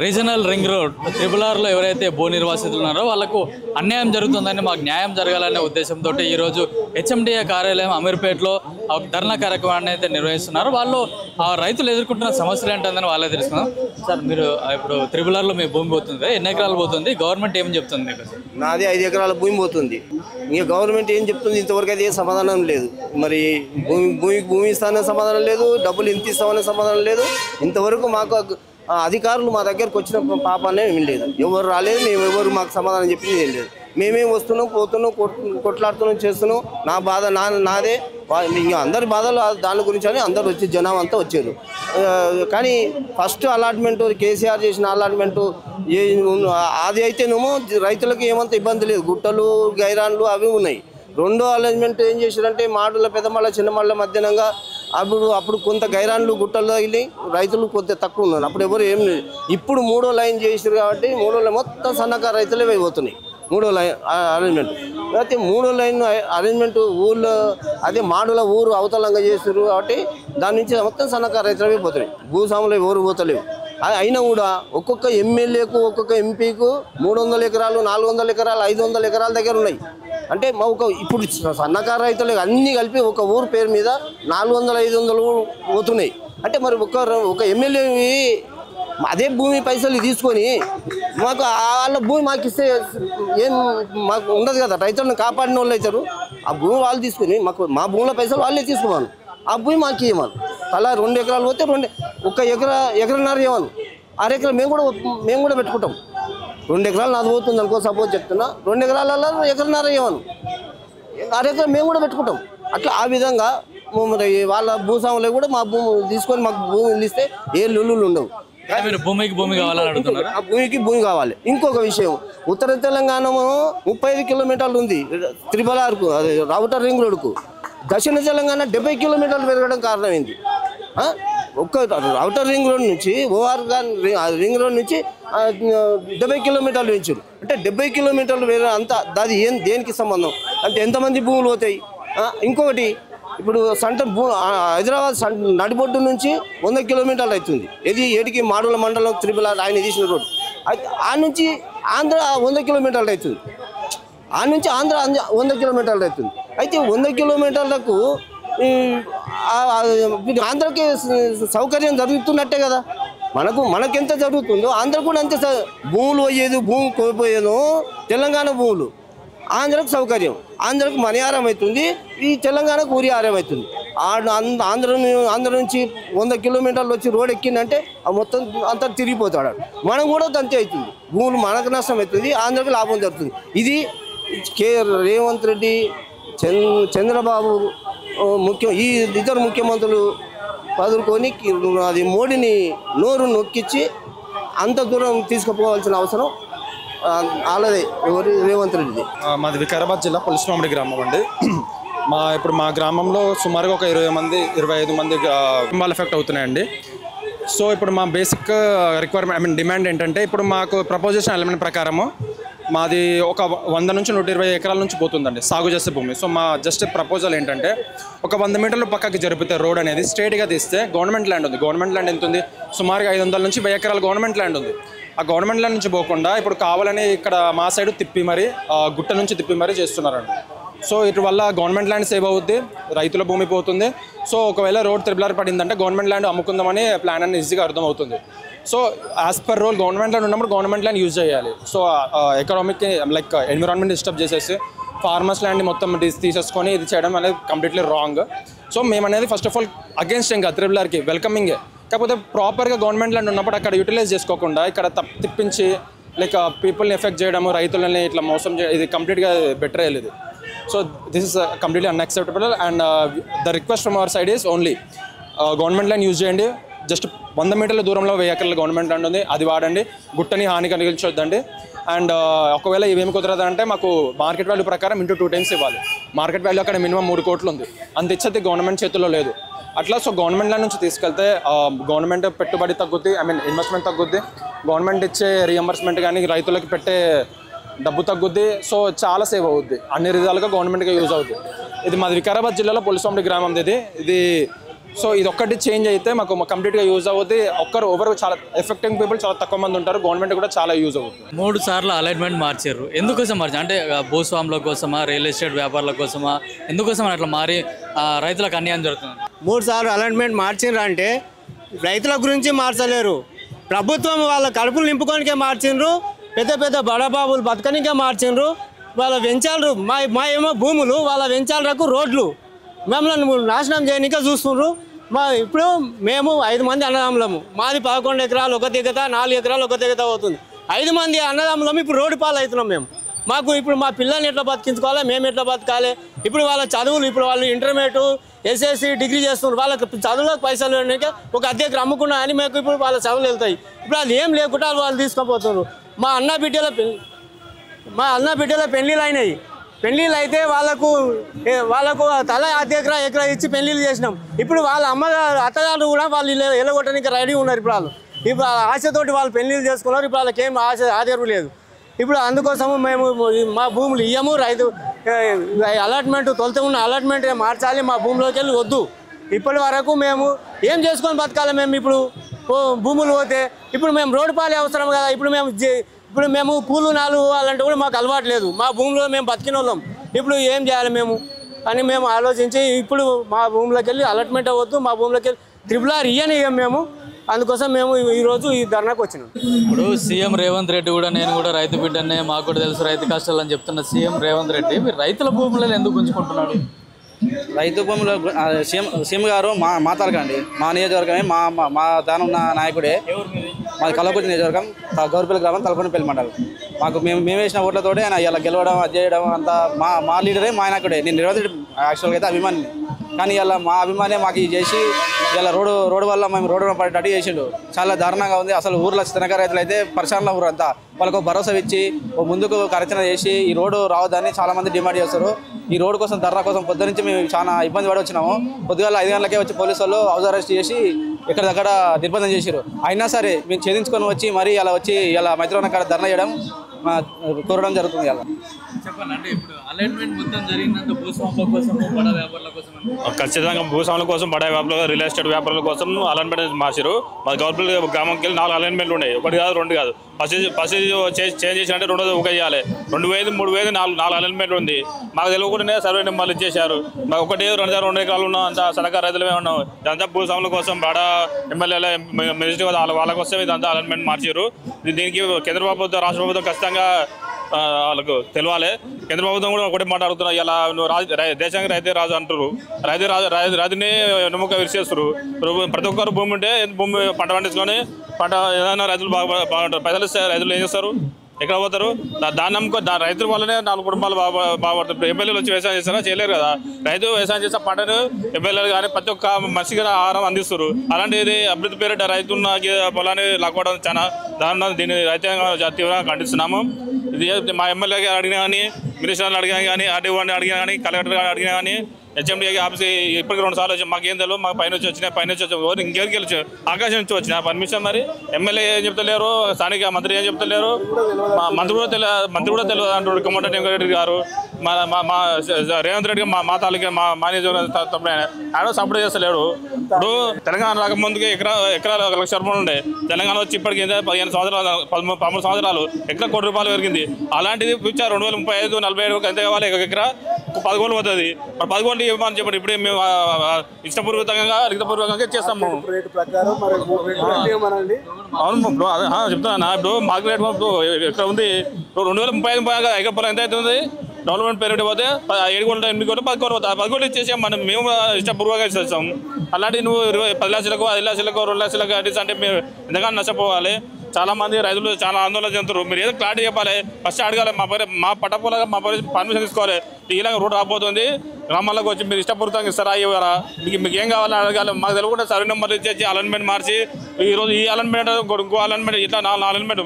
Regional ring road త్రిపులార్లో ఎవరైతే భూ నిర్వాసితులు ఉన్నారో వాళ్ళకు అన్యాయం జరుగుతుందని మాకు న్యాయం జరగాలనే ఉద్దేశంతో ఈరోజు హెచ్ఎండిఏ కార్యాలయం అమీర్పేటలో ధర్నా కార్యక్రమాన్ని అయితే నిర్వహిస్తున్నారు. వాళ్ళు ఆ రైతులు ఎదుర్కొంటున్న సమస్యలు ఏంటందని వాళ్ళే తెలుసుకున్నాం. సార్, మీరు ఇప్పుడు త్రిపులార్లో మీ భూమి పోతుంది, ఎన్ని ఎకరాలు పోతుంది, గవర్నమెంట్ ఏం చెప్తుంది మీకు? నాది 5 ఎకరాల భూమి పోతుంది. ఇంకా గవర్నమెంట్ ఏం చెప్తుంది ఇంతవరకు అయితే సమాధానం లేదు. మరి భూమి ఇస్తాననే సమాధానం లేదు, డబ్బులు ఎంత ఇస్తామనే సమాధానం లేదు. ఇంతవరకు మాకు అధికారులు మా దగ్గరకు వచ్చిన పాపానే ఏం లేదు. ఎవరు రాలేదు, మేము ఎవరు మాకు సమాధానం చెప్పింది ఏం లేదు. మేమే వస్తున్నాం, పోతున్నాం, కొట్లాడుతున్నాం, చేస్తున్నాం. నా బాధ నాదే. ఇంకా అందరి బాధలు దాని గురించి అని అందరు వచ్చి జనం అంతా వచ్చారు. కానీ ఫస్ట్ అలాట్మెంటు కేసీఆర్ చేసిన అలాట్మెంటు అది అయితేనేమో రైతులకు ఏమంత ఇబ్బంది లేదు. గుట్టలు గైరాన్లు అవి ఉన్నాయి. రెండో అరేంజ్మెంట్ ఏం చేశారంటే మాటల పెద్దమళ్ళ చిన్నమళ్ళ మధ్యాహ్నంగా అప్పుడు కొంత గైరాన్లు గుట్టలు తగిలి రైతులు కొంత తక్కువ ఉన్నారు. అప్పుడు ఎవరు ఏం లేదు. ఇప్పుడు 3వ లైన్ చేసారు కాబట్టి 3వ లైన్ మొత్తం సన్నకారు రైతులే అయిపోతున్నాయి. 3వ లైన్ అరేంజ్మెంట్ అయితే 3వ లైన్ అరేంజ్మెంట్ ఊళ్ళో అదే మాడుల ఊరు అవతలంగా చేస్తారు కాబట్టి దాని నుంచి మొత్తం సన్నకారు రైతులు అయిపోతున్నాయి. భూస్వాములు ఎవరు పోతలేవు. అయినా కూడా ఒక్కొక్క ఎమ్మెల్యేకు ఒక్కొక్క ఎంపీకు 300 ఎకరాలు 400 ఎకరాలు 500 ఎకరాల దగ్గర ఉన్నాయి. అంటే ఇప్పుడు సన్నకారు రైతులు అన్నీ కలిపి ఒక ఊరు పేరు మీద 400-500 పోతున్నాయి. అంటే మరి ఒక ఎమ్మెల్యే అదే భూమి పైసలు తీసుకొని మాకు వాళ్ళ భూమి మాకు ఇస్తే ఏం మాకు ఉండదు కదా. రైతులను కాపాడిన వాళ్ళు అవుతారు. ఆ భూమి వాళ్ళు తీసుకుని మా భూమిలో పైసలు వాళ్ళే తీసుకున్నాను. ఆ భూమి మాకు ఇవ్వమను. అలా 2 ఎకరాలు పోతే 1 ఎకరన్నర ఇవ్వను. 6 ఎకరాలు మేము కూడా పెట్టుకుంటాం. 2 ఎకరాలు నాది పోతుంది అనుకో, సపోజ్ చెప్తున్నా. 2 ఎకరాలలో 1 ఎకరన్నర ఇవ్వను. 6 ఎకరాలు మేము కూడా పెట్టుకుంటాం. అట్లా ఆ విధంగా మరి వాళ్ళ భూస్వాములు కూడా మా భూమి తీసుకొని మాకు భూమి ఇస్తే ఏ లుల్లులు ఉండవు. భూమికి భూమి కావాలని అడుగుతున్నారు. ఆ భూమికి భూమి కావాలి. ఇంకొక విషయం, ఉత్తర తెలంగాణ 35 కిలోమీటర్లు ఉంది త్రిపులార్కు, అదే రౌటర్ రింగ్ రోడ్కు. దక్షిణ తెలంగాణ 70 కిలోమీటర్లు పెరగడం కారణమైంది. ఒక్క రౌటర్ రింగ్ రోడ్ నుంచి ఓఆర్ రింగ్ రోడ్ నుంచి 70 కిలోమీటర్లు పెంచారు. అంటే 70 కిలోమీటర్లు వేరే అంత అది దేనికి సంబంధం? అంటే ఎంతమంది భూములు పోతాయి? ఇంకొకటి, ఇప్పుడు హైదరాబాద్ నడిబొడ్డు నుంచి 100 కిలోమీటర్లు అవుతుంది. ఏడికి మాడుల మండలం త్రిపులార్ ఆయన తీసిన రోడ్డు. ఆ నుంచి ఆంధ్ర 100 కిలోమీటర్లు అవుతుంది. ఆ నుంచి ఆంధ్ర 100 కిలోమీటర్లు అవుతుంది. అయితే 100 కిలోమీటర్లకు ఆంధ్రకి సౌకర్యం జరుగుతున్నట్టే కదా. మనకెంత జరుగుతుందో ఆంధ్ర కూడా అంతే. భూములు పోయేది, భూమి కోల్పోయేదో తెలంగాణ భూములు ఆంధ్రకు సౌకర్యం. ఆంధ్రకు మణిహారం అవుతుంది, ఈ తెలంగాణకు ఊరిహారం అవుతుంది. ఆంధ్ర నుంచి 100 కిలోమీటర్లు వచ్చి రోడ్ ఎక్కిందంటే మొత్తం అంతా తిరిగిపోతాడు. మనం కూడా అంతే అవుతుంది. భూములు మనకు నష్టం అవుతుంది, ఆంధ్రకు లాభం జరుగుతుంది. ఇది రేవంత్ రెడ్డి, చంద్రబాబు ఈ ఇద్దరు ముఖ్యమంత్రులు పదుకొని అది మోడీని నోరు నొక్కించి అంత దూరం తీసుకుపోవాల్సిన అవసరం అలాగే రేవంత్ రెడ్డి. మాది వికారాబాద్ జిల్లా పులిస్మామిడి గ్రామం అండి. ఇప్పుడు మా గ్రామంలో సుమారుగా ఒక 25 మంది కుటుంబాలు ఎఫెక్ట్ అవుతున్నాయండి. సో ఇప్పుడు మా బేసిక్ రిక్వైర్మెంట్ డిమాండ్ ఏంటంటే, ఇప్పుడు మాకు ప్రపోజ్ చేసిన ఎలిమెంట్ ప్రకారము మాది ఒక 100 నుంచి 120 ఎకరాల నుంచి పోతుందండి సాగు చేసే భూమి. సో మా జస్ట్ ప్రపోజల్ ఏంటంటే, ఒక 100 మీటర్లు పక్కకి జరిపితే రోడ్ అనేది స్ట్రేట్గా తీస్తే గవర్నమెంట్ ల్యాండ్ ఉంది. గవర్నమెంట్ ల్యాండ్ ఎంత ఉంది? సుమారుగా 500 నుంచి 1000 ఎకరాల గవర్నమెంట్ ల్యాండ్ ఉంది. ఆ గవర్నమెంట్ ల్యాండ్ నుంచి పోకుండా ఇప్పుడు కావాలని ఇక్కడ మా సైడ్ తిప్పి మరి గుట్ట నుంచి తిప్పి మరీ చేస్తున్నారండి. సో ఇటు వల్ల గవర్నమెంట్ ల్యాండ్ సేవ్ అవుద్ది, రైతుల భూమి పోతుంది. సో ఒకవేళ రోడ్ త్రిపులార్ పడిందంటే గవర్నమెంట్ ల్యాండ్ అమ్ముకుందామని ప్లాన్ అని ఈజీగా అర్థమవుతుంది. So as per rule government land ఉన్నప్పుడు గవర్నమెంట్ ల్యాండ్ యూజ్ చేయాలి. So economic like environment disturb చేసేసి ఫార్మర్స్ ల్యాండ్ని మొత్తం తీసేసుకొని ఇది చేయడం అనేది కంప్లీట్లీ రాంగ్. సో మేము అనేది ఫస్ట్ ఆఫ్ ఆల్ అగేన్స్ట్ ఇంకా త్రిపులార్కి వెల్కమింగే. కాకపోతే ప్రాపర్గా గవర్నమెంట్ ల్యాండ్ ఉన్నప్పుడు అక్కడ యూటిలైజ్ చేసుకోకుండా ఇక్కడ తిప్పించి లైక్ పీపుల్ని ఎఫెక్ట్ చేయడము, రైతులని ఇట్లా మోసం చేయడం, ఇది కంప్లీట్గా బెటర్ అయ్యేది. So this is completely unacceptable. And the request from our side is only government land use చేయండి. జస్ట్ 100 మీటర్ల దూరంలో 1000 ఎకరాల గవర్నమెంట్ ల్యాండ్ ఉంది, అది వాడండి. గుట్టని హాని కలిగించొద్దండి. అండ్ ఒకవేళ ఇవేమి కుదరదంటే మాకు మార్కెట్ వాల్యూ ప్రకారం ఇంటూ 2 times ఇవ్వాలి. మార్కెట్ వాల్యూ అక్కడ మినిమం 3 కోట్లు ఉంది, అంత ఇచ్చేది గవర్నమెంట్ చేతుల్లో లేదు. అట్లా సో గవర్నమెంట్ ల్యాండ్ నుంచి తీసుకెళ్తే గవర్నమెంట్ పెట్టుబడి తగ్గుద్ది, ఇన్వెస్ట్మెంట్ తగ్గుద్ది, గవర్నమెంట్ ఇచ్చే రియంబర్స్మెంట్ కానీ రైతులకు పెట్టే డబ్బు తగ్గుద్ది. సో చాలా సేవ్ అవుద్ది, అన్ని విధాలుగా గవర్నమెంట్గా యూజ్ అవుద్ది. ఇది మాది వికారాబాద్ జిల్లాలో పులిస్మామిడి గ్రామం. ఇది సో ఇది ఒక్కటి చేంజ్ అయితే మాకు కంప్లీట్గా యూజ్ అవుతుంది. ఎవరు చాలా ఎఫెక్టింగ్ పీపుల్ చాలా తక్కువ మంది ఉంటారు. గవర్నమెంట్ కూడా చాలా యూజ్ అవుతుంది. 3 సార్లు అలైన్మెంట్ మార్చారు. ఎందుకోసం మార్చారు? అంటే భూస్వాముల కోసమా, రియల్ ఎస్టేట్ వ్యాపారుల కోసమా, ఎందుకోసం అట్లా మారి రైతులకు అన్యాయం జరుగుతుంది? 3 సార్లు అలైన్మెంట్ మార్చిండ్రు అంటే రైతుల గురించి మార్చలేరు. ప్రభుత్వం వాళ్ళ కడుపులు నింపుకోనికే మార్చిండ్రు. పెద్ద పెద్ద బడబాబులు బతకనికే మార్చిండ్రు. వాళ్ళ వెంచాలు మా ఏమో భూములు, వాళ్ళ వెంచాలకు రోడ్లు మమ్మల్ని నాశనం చేయనికే చూస్తుండ్రు. ఇప్పుడు మేము 5 మంది అన్నదమ్ములము. మాది 11 ఎకరాలు ఒక దిగత, 4 ఎకరాలు ఒక దిగత అవుతుంది. 5 మంది అన్నదమ్ములము ఇప్పుడు రోడ్డు పాలు అవుతున్నాం మేము. మాకు ఇప్పుడు మా పిల్లల్ని ఎట్లా బతికించుకోవాలి, మేము ఎట్లా బతకాలి? ఇప్పుడు వాళ్ళ చదువులు, ఇప్పుడు వాళ్ళు ఇంటర్మీడియట్, ఎస్ఎస్సి, డిగ్రీ చేస్తున్నారు. వాళ్ళకి చదువులకు పైసలు ఒక అద్దెకి అమ్ముకున్నా అని మాకు ఇప్పుడు వాళ్ళ చదువులు వెళ్తాయి. ఇప్పుడు అది ఏం లేకుండా వాళ్ళు తీసుకుపోతున్నారు. మా అన్న బిడ్డల పెళ్ళిళ్ళు అయినాయి. పెళ్ళిళ్ళు అయితే వాళ్ళకు తల ఎకరా ఇచ్చి పెళ్ళిళ్ళు చేసినాం. ఇప్పుడు వాళ్ళ అత్తగారు కూడా వాళ్ళు ఎలగొట్టడానికి రెడీ ఉన్నారు. ఇప్పుడు ఆశతోటి వాళ్ళు పెళ్ళిళ్ళు చేసుకున్నారు. ఇప్పుడు వాళ్ళకి ఏం ఆధారం లేదు. ఇప్పుడు అందుకోసము మేము మా భూములు ఇయ్యము. రైతు అలాట్మెంట్ తొలుత ఉన్న అలాట్మెంట్ మార్చాలి. మా భూమిలోకి వెళ్ళి వద్దు. ఇప్పటి వరకు మేము ఏం చేసుకొని బతకాలి? మేము ఇప్పుడు భూములు పోతే ఇప్పుడు మేము రోడ్డు పాలే అవసరం కదా. ఇప్పుడు మేము కూలు నాలుగు పోవాలంటే కూడా మాకు అలవాటు లేదు. మా భూమిలో మేము బతికిన వాళ్ళం. ఇప్పుడు ఏం చేయాలి మేము అని మేము ఆలోచించి ఇప్పుడు మా భూమిలోకి వెళ్ళి అలాట్మెంట్ అవ్వద్దు. మా భూమిలోకి వెళ్ళి RRR ఇయ్యం మేము. అందుకోసం మేము ఈరోజు ఈ ధర్నాకు వచ్చినాం. ఇప్పుడు సీఎం రేవంత్ రెడ్డి కూడా నేను కూడా రైతు బిడ్డనే, మాకు కూడా తెలుసు రైతు కష్టాలు అని చెప్తున్న సీఎం రేవంత్ రెడ్డి మీరు రైతుల భూములను ఎందుకు గుంజుకుంటున్నాడు? రైతు భూములు సీఎం గారు మా తాలూకండి, మా నియోజకవర్గమే, మా దాని ఉన్న నాయకుడే. మాది కల్లకుర్తి నియోజకవర్గం, గౌరిపల్లి గ్రామం, తలకొండపల్లి మండలం. మేము వేసిన ఓట్లతోటే ఆయన ఇలా గెలవడం, అది చేయడం అంతా మా లీడరే, మా నాయకుడే. నేను రేవంత్ రెడ్డి యాక్చువల్గా అయితే అభిమాని, కానీ ఇలా మా అభిమానే మాకు చేసి ఇలా రోడ్డు వల్ల మేము రోడ్డు పడేటట్టు చేసిండు. చాలా దారుణంగా ఉంది. అసలు ఊర్లో చిన్నకారు రైతులు అయితే పరిశ్రమల ఊరు అంతా వాళ్ళకు భరోసా ఇచ్చి ముందుకు కార్యక్రమం చేసి ఈ రోడ్డు రావద్దని చాలామంది డిమాండ్ చేస్తారు. ఈ రోడ్డు కోసం ధర్నా కోసం పొద్దు నుంచి మేము చాలా ఇబ్బంది పడి వచ్చినాము. పొద్దుగాల 5 గంటలకే వచ్చి పోలీసు వాళ్ళు హౌస్ అరెస్ట్ చేసి ఎక్కడిదక్కడ నిర్బంధం చేశారు. అయినా సరే మేము ఛేదించుకొని వచ్చి మరీ అలా వచ్చి ఇలా మైత్రివనం కాడ ధర్నా చేయడం కోరడం జరుగుతుంది. అలా చెప్పండి. అంటే ఇప్పుడు అలైన్మెంట్ మొత్తం జరిగినంత భూస్వాముల కోసం, బడా వ్యాపారుల కోసం ఖచ్చితంగా భూస్వాముల కోసం, బడా వ్యాపారులు, రియల్ ఎస్టేట్ వ్యాపారుల కోసం అలైన్మెంట్ మార్చారు. మా గవర్నమెంట్ గ్రామంకి వెళ్ళి 4 అలైన్మెంట్లు ఉన్నాయి. 1 కాదు 2 కాదు. ఫస్ట్ చేంజ్ చేసినట్టే 2 ఒక చేయాలి. 2,000, 3,000, 4 అలైన్మెంట్ ఉంది. మాకు తెలియకుండానే సర్వే నెంబర్లు ఇచ్చేశారు. మాకు 1, 2 ఎకరాలు ఉన్నాం. అంతా సన్నకారు రైతులమే ఉన్నాం. ఇదంతా భూస్వాముల కోసం, బడా ఎమ్మెల్యేల మినిస్టర్ వాళ్ళ కోసం ఇదంతా అలైన్మెంట్ మార్చారు. దీనికి కేంద్ర ప్రభుత్వం, రాష్ట్ర ప్రభుత్వం ఖచ్చితంగా వాళ్ళకు తెలియాలి. కేంద్ర ప్రభుత్వం కూడా ఒకటే మాట అడుగుతున్నారు. ఇలా నువ్వు దేశానికి రైతే రాజు అంటారు. రైతుని నమ్మక విరిచేస్తారు. ప్రతి ఒక్కరు భూమి ఉంటే భూమి పంట పండించుకొని ఏదైనా రైతులు బాగుంటారు. పైసలు ఇస్తే రైతులు ఏం చేస్తారు? ఎక్కడ పోతారు? దాన్ని నమ్ముకో రైతుల వల్లనే 4 కుటుంబాలు బాగుపడతారు. ఎమ్మెల్యేలు వచ్చి వ్యవసాయం చేస్తారా? చేయలేరు కదా. రైతు వ్యవసాయం చేసే పంటను ఎమ్మెల్యేలు కానీ ప్రతి ఒక్క మనిషికి ఆహారం అందిస్తారు. అలాంటిది అభివృద్ధి పేరిట రైతున్న పొలాన్ని లాక్కోవడం చాలా దారుణం. దీన్ని రైతాంగం తీవ్రంగా ఖండిస్తున్నాము. ఇది మా ఎమ్మెల్యే గారు అడిగినా కానీ, మినిస్టర్లు అడిగినా కానీ, ఆర్డీఓని అడిగినా కానీ, కలెక్టర్ గారు అడిగినా కానీ, HMD ఆఫీస్ ఇప్పటికి 2 సార్లు వచ్చాయి. మాకేం తెలియదు. మాకు పైన వచ్చి ఇంకేరికి వెళ్ళి ఆకాశం నుంచి వచ్చిన పర్మిషన్. మరి ఎమ్మెల్యే ఏం చెప్తలేరు, స్థానిక మంత్రి ఏం చెప్తలేరు, మంత్రి కూడా తెలియదు అంటారు కోమటిరెడ్డి వెంకటరెడ్డి గారు. మా రేవంత్ రెడ్డి మా తాలూకా మా నియోజకవర్గం ఆయన సపోర్ట్ చేస్తలేడు. ఇప్పుడు తెలంగాణ రాకముందుకి ఎకరాలు 1 లక్ష రూపాయలు ఉండే. తెలంగాణ వచ్చి ఇప్పటికి 15 సంవత్సరాలు, 13 సంవత్సరాలు ఎకరా ₹1 కోటి పెరిగింది. అలాంటిది ఫ్యూచర్ 2035, 47 ఎంత కావాలి? 1 ఎకరా 10 కోట్లు పోతుంది. మరి 10 కోట్లు ఇవ్వమని చెప్పండి. ఇప్పుడే మేము ఇష్టపూర్వకంగా, లిఖితపూర్వకంగా చేస్తాము. అవును బ్రో, అదే చెప్తాను. ఇప్పుడు మార్కెట్ రేట్ ఎక్కడ ఉంది? 2035 ఎకరం ఎంత అవుతుంది? డెవలప్మెంట్ పేరు పోతే 7 కోట్లు, 8 కోట్లు, 10 కోట్లు పోతాయి. 10 కోట్లు ఇచ్చేసాం. మేము ఇష్టపూర్వకంగా ఇచ్చేస్తాం. అలాంటి నువ్వు 10 లక్షలకు, 5 లక్షలకు, 2 లక్షలకు అడిగితే అంటే మేము ఎంతగానో నష్టపోవాలి. చాలా మంది రైతులు చాలా ఆందోళన చెందుతారు. మీరు ఏదో క్లారిటీ చెప్పాలి. ఫస్ట్ అడగాలి. మా పట్టపూలగా మా పర్మిషన్ తీసుకోవాలి. ఇలాగ రోడ్ రాబోతుంది. గ్రామాలకు వచ్చి మీరు ఇష్టపూర్వకంగా ఇస్తారా, ఇవ్వరా, మీకు ఏం కావాలని అడగాలి. మాకు తెలియకుండా సర్వే నెంబర్లు ఇచ్చేసి అలైన్మెంట్ మార్చి ఈరోజు ఈ అలైన్మెంట్, ఇంకో అలైన్మెంట్, ఇట్లా 4 అలైన్మెంట్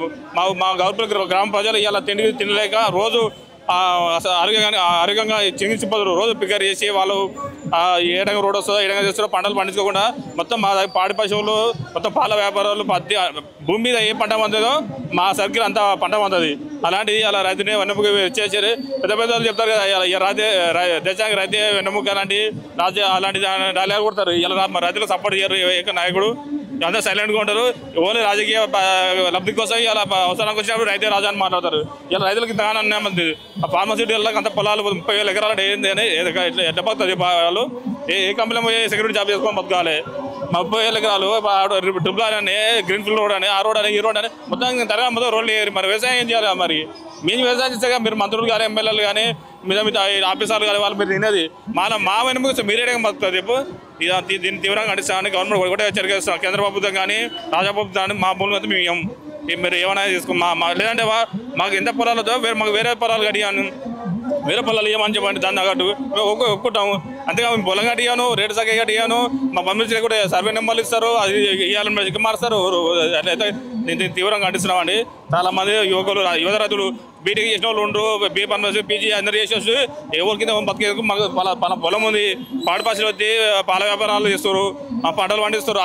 మా గవర్నమెంట్ గ్రామ ప్రజలు ఇలా తిండిలేక రోజు ఆరోగ్యంగా చికిత్సపడరు. రోజు పికర్ చేసి వాళ్ళు ఏ విధంగా రోడ్ వస్తుందో ఏ విధంగా చేస్తారో పంటలు పండించుకోకుండా మొత్తం మా పాడి పశువులు మొత్తం పాల వ్యాపారాలు పత్తి భూమి మీద ఏ పంట వందో మా సర్కిల్ అంతా పంట వందది. అలాంటిది అలా రైతుని వెన్నెముక చేసారు. పెద్ద పెద్ద వాళ్ళు చెప్తారు కదా దేశానికి రైతే వెన్నెముక అలాంటి అలాంటి డైలాగ్ కొడతారు. ఇలా రైతులకు సపోర్ట్ చేయరు ఏక నాయకుడు. అందరూ సైలెంట్గా ఉంటారు. ఓన్లీ రాజకీయ లబ్ధి కోసం ఇలా అవసరానికి వచ్చినప్పుడు రైతే రాజా అని మాట్లాడతారు. ఇలా రైతులకు ఇంతగానో అన్యాయం ఉంది. ఆ ఫార్మాసిటీలకు అంత పొలాలు 30,000 ఎకరాలు ఏంది అని ఎట్లా బతుకుతుంది వాళ్ళు? ఏ కంపెనీలో పోయి సెక్యూరిటీ జాబ్ చేసుకొని బతకాలి? 30,000 ఎకరాలు ట్రిపుల్ ఆర్ అని గ్రీన్ ఫీల్డ్ రోడ్ అని ఆ రోడ్ అని ఈ రోడ్ అని మొత్తం తరగా మొత్తం రోడ్లు వేయరు. మరి వ్యవసాయం ఏం చేయాలి? మరి మేము వ్యవసాయం చేస్తే మీరు మంత్రులు కానీ ఎమ్మెల్యేలు కానీ మీద ఆఫీసర్లు కానీ వాళ్ళు మీరు తినేది మా వెనుక మీరేగా బతుకుతుంది. చెప్పు దీన్ని తీవ్రంగా ఖండిస్తామని గవర్నమెంట్ ఒకటే హెచ్చరిక చేస్తాం. కేంద్ర ప్రభుత్వం కానీ రాష్ట్ర ప్రభుత్వం కానీ మా భూములు అయితే మేము మీరు ఏమైనా చేసుకో లేదంటే మాకు ఎంత పొలాలు వద్దో మాకు వేరే పొలాలు కట్టియాను వేరే పొలాలు ఇవ్వమని చెప్పండి. దాన్ని తగ్గట్టు మేము ఒప్పుకుంటాము. అంతేగా మేము పొలం కట్టియాను రేటు సగ కట్టియాను మా పంపించిన కూడా సర్వే నెంబర్లు ఇస్తారు. అది ఇవ్వాలని ఇక మారుస్తారు. అట్లయితే దీన్ని తీవ్రంగా ఖండిస్తున్నామండి. చాలామంది యువత రైతులు బీటెక్ చేసిన వాళ్ళు ఉండరు, బీ ఫార్మసీ పీజీ అందరూ చేసేసి ఎవరి కింద బతికేందుకు మాకు పొలం ఉంది. పాడి పశువులు వచ్చి పాల వ్యాపారాలు చేస్తారు, పంటలు పండిస్తారు.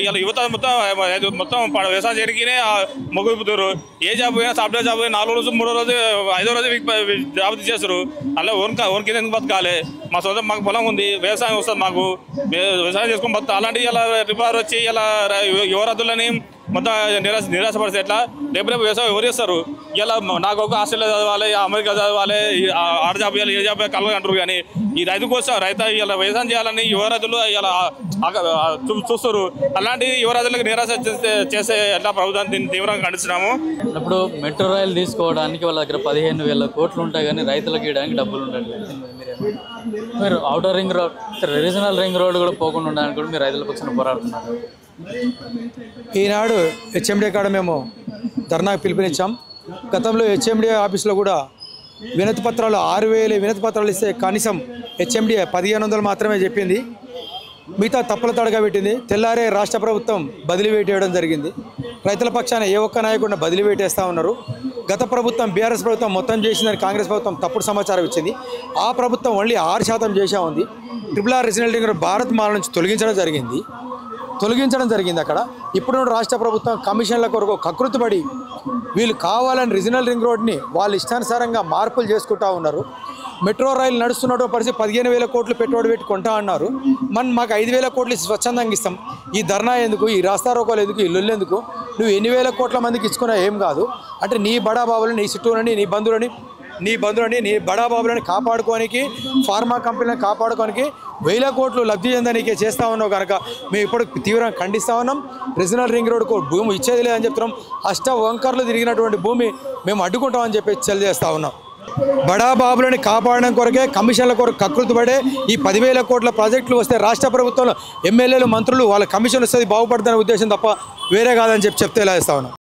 ఇలా యువత మొత్తం వ్యవసాయం చేయడానికినే మొగ్గుపుతారు. ఏ జాబ్ పోయినా సాఫ్ట్వేర్ జాబ్ పోయినా 4 రోజు 3 రోజు 5వ రోజు జాబ్ తీసేస్తారు. అలా ఓన్ కింద ఎందుకు బతకాలి? మా సొంతం మాకు పొలం ఉంది, వ్యవసాయం వస్తుంది, మాకు వ్యవసాయం చేసుకొని బతుకుతాం. అలాంటి ఇలా రిపేర్ వచ్చి ఇలా యువరాతులని మొత్తం నిరాశపడితే ఎట్లా? రేపు వ్యవసాయం ఎవరు చేస్తారు? ఇలా నాకు ఒక ఆస్ట్రేలియా చదవాలి, అమెరికా చదవాలి, ఆడ జాబ్ చేయాలి, ఏ జాబ్ కలగ అంటారు. కానీ ఈ రైతు కోసం ఇలా వ్యవసాయం చేయాలని యువ రైతులు ఇలా చూస్తారు. అలాంటి యువ రైతులకు నిరాశ చేసే ఎట్లా ప్రభుత్వం దీన్ని తీవ్రంగా ఖండిస్తున్నాము. ఇప్పుడు మెట్రో రైలు తీసుకోవడానికి వాళ్ళ దగ్గర 15,000 కోట్లు ఉంటాయి కానీ రైతులకు ఇవ్వడానికి డబ్బులు ఉండట్లేదు. మీరు outer ring road regional ring road కూడా పోకుండా ఉండడానికి కూడా మీరు రైతుల పక్షాన పోరాడుతున్నారు. ఈనాడు హెచ్ఎండిఏ కాడ మేము ధర్నాకు పిలుపునిచ్చాం. గతంలో హెచ్ఎండిఏ ఆఫీస్లో కూడా వినతి పత్రాలు 6,000 వినతి పత్రాలు ఇస్తే కనీసం హెచ్ఎండిఏ 1,500 మాత్రమే చెప్పింది. మిగతా తప్పుల తడగా పెట్టింది. తెల్లారే రాష్ట్ర ప్రభుత్వం బదిలీ వేటేయడం జరిగింది. రైతుల పక్షాన ఏ ఒక్క నాయకుడిని బదిలీ వేటేస్తూ ఉన్నారు. గత ప్రభుత్వం బీఆర్ఎస్ ప్రభుత్వం మొత్తం చేసిందని కాంగ్రెస్ ప్రభుత్వం తప్పుడు సమాచారం ఇచ్చింది. ఆ ప్రభుత్వం ఓన్లీ 6% చేసా ఉంది. Triple R regional ring road Bharat Mala నుంచి తొలగించడం జరిగింది. అక్కడ ఇప్పుడు రాష్ట్ర ప్రభుత్వం కమిషన్ల కొరకు కకృతిపడి వీళ్ళు కావాలని రీజనల్ రింగ్ రోడ్ని వాళ్ళ ఇష్టానుసారంగా మార్పులు చేసుకుంటా ఉన్నారు. మెట్రో రైలు నడుస్తున్నట్టు పరిస్థితి 15,000 కోట్లు పెట్టుబడి పెట్టి కొంటా అన్నారు. మాకు 5,000 కోట్లు స్వచ్ఛందంగా ఇస్తాం. ఈ ధర్నా ఎందుకు, ఈ రాస్తారోకోలు ఎందుకు, ఈ లొల్లు ఎందుకు? నువ్వు ఎన్ని వేల కోట్ల మందికి ఇచ్చుకున్నా ఏం కాదు. అంటే నీ బడాబాబులని, నీ చుట్టూలని, నీ బంధువులని, నీ బడాబాబులని కాపాడుకోనికి, ఫార్మా కంపెనీలను కాపాడుకోనికి 1,000 కోట్లు లబ్ధి చెందడానికి చేస్తూ ఉన్నావు కనుక మేము ఇప్పుడు తీవ్రంగా ఖండిస్తూ ఉన్నాం. రీజనల్ రింగ్ రోడ్కు భూమి ఇచ్చేది లేదని చెప్తున్నాం. వంకర్లు తిరిగినటువంటి భూమి మేము అడ్డుకుంటామని చెప్పి తెలియజేస్తూ ఉన్నాం. బడాబాబులని కాపాడడం కొరకే కమిషన్ల కొరకు కకృతిపడే ఈ 10,000 కోట్ల ప్రాజెక్టులు వస్తే రాష్ట్ర ప్రభుత్వంలో ఎమ్మెల్యేలు మంత్రులు వాళ్ళ కమిషన్ వస్తుంది బాగుపడుతున్న ఉద్దేశం తప్ప వేరే కాదని చెప్పి తెలియజేస్తా ఉన్నాం.